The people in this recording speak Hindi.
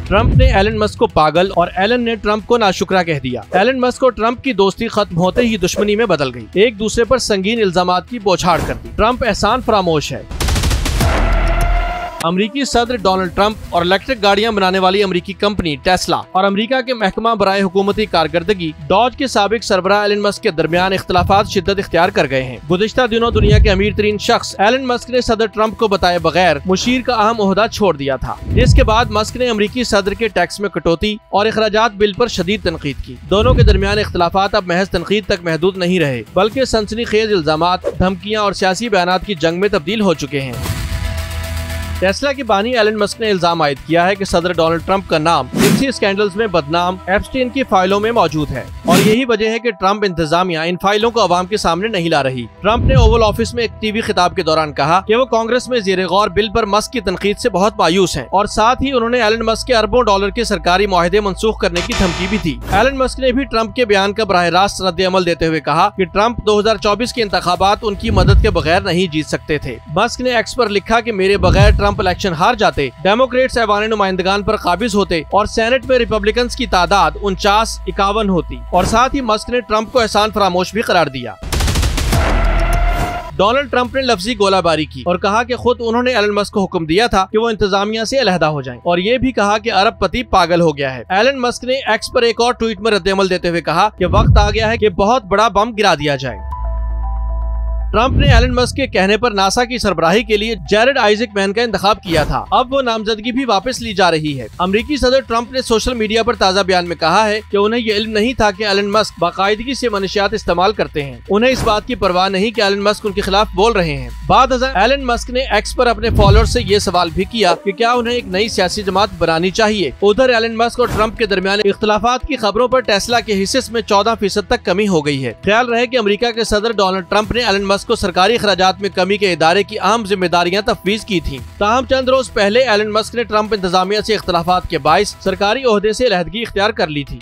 ट्रंप ने एलन मस्क को पागल और एलन ने ट्रंप को नाशुक्रा कह दिया। एलन मस्क और ट्रंप की दोस्ती खत्म होते ही दुश्मनी में बदल गई। एक दूसरे पर संगीन इल्जामात की बौछार कर दी। ट्रंप एहसान फरामोश है। अमरीकी सदर डोनाल्ड ट्रंप और इलेक्ट्रिक गाड़ियां बनाने वाली अमरीकी कंपनी टेस्ला और अमरीका के महकमा बराए हुकूमती कारकर्दगी डॉज के साबिक सरबराह एलन मस्क के दरमियान इख्तलाफात शिद्दत इख्तियार कर गए हैं। गुज़िश्ता दिनों दुनिया के अमीर तरीन शख्स एलन मस्क ने सदर ट्रंप को बताए बगैर मुशीर का अहम ओहदा छोड़ दिया था, जिसके बाद मस्क ने अमरीकी सदर के टैक्स में कटौती और अखराजात बिल पर शदीद तनकीद की। दोनों के दरमियान इख्तलाफात अब महज तनकीद तक महदूद नहीं रहे, बल्कि सनसनीखेज इल्जामात, धमकियां और सियासी बयानात की जंग में तब्दील हो चुके हैं। टेस्ला की बानी एलन मस्क ने इल्जाम आयद किया है कि सदर डोनाल्ड ट्रंप का नाम जिनसी स्कैंडल्स में बदनाम एप्स्टीन की फाइलों में मौजूद है और यही वजह है कि ट्रंप इंतजामिया इन फाइलों को अवाम के सामने नहीं ला रही। ट्रंप ने ओवल ऑफिस में एक टीवी खिताब के दौरान कहा कि वो कांग्रेस में ज़ेरे गौर बिल पर मस्क की तनकीद से बहुत मायूस हैं और साथ ही उन्होंने एलन मस्क के अरबों डॉलर के सरकारी मुआहदे मनसूख करने की धमकी भी दी। एलन मस्क ने भी ट्रंप के बयान का बराह रास्त रद्द अमल देते हुए कहा कि ट्रंप 2024 के इंतखाबात उनकी मदद के बगैर नहीं जीत सकते थे। मस्क ने एक्स पर लिखा कि मेरे बगैर ट्रंप इलेक्शन हार जाते, डेमोक्रेट्स ऐवान नुमाइंदगान पर काबिज होते और सेनेट में रिपब्लिकन्स की तादाद 49-51 होती। और साथ ही मस्क ने ट्रंप को एहसान फरामोश भी करार दिया। डोनाल्ड ट्रंप ने लफ्जी गोलाबारी की और कहा कि खुद उन्होंने एलन मस्क को हुक्म दिया था कि वो इंतजामिया से अलहदा हो जाएं और ये भी कहा कि अरब पति पागल हो गया है। एलन मस्क ने एक्स पर एक और ट्वीट में रद्द-ए-अमल देते हुए कहा कि वक्त आ गया है कि बहुत बड़ा बम गिरा दिया जाए। ट्रंप ने एलन मस्क के कहने पर नासा की सरबराही के लिए जैरेड आइजक मैन का इंतखाब किया था। अब वो नामजदगी भी वापस ली जा रही है। अमरीकी सदर ट्रंप ने सोशल मीडिया पर ताज़ा बयान में कहा है कि उन्हें ये इल्म नहीं था कि एलन मस्क बाकायदगी से मनशियात इस्तेमाल करते हैं। उन्हें इस बात की परवाह नहीं कि एलन मस्क उनके खिलाफ बोल रहे हैं। बाद एलन मस्क ने एक्स पर अपने फॉलोअर्स से ये सवाल भी किया कि क्या उन्हें एक नई सियासी जमात बनानी चाहिए। उधर एलन मस्क और ट्रंप के दरमियान इख्तलाफात की खबरों पर टेस्ला के हिस्से में 14% तक कमी हो गई है। ख्याल रहे कि अमेरिका के सदर डोनाल्ड ट्रंप ने एलन मस्क को सरकारी अखराजात में कमी के इदारे की अहम जिम्मेदारियां तफवीज की थी। ताहम चंद रोज पहले एलन मस्क ने ट्रंप इंतजामिया से इख्तलाफात के बाइस सरकारी ओहदे से अलहदगी इख्तियार कर ली थी।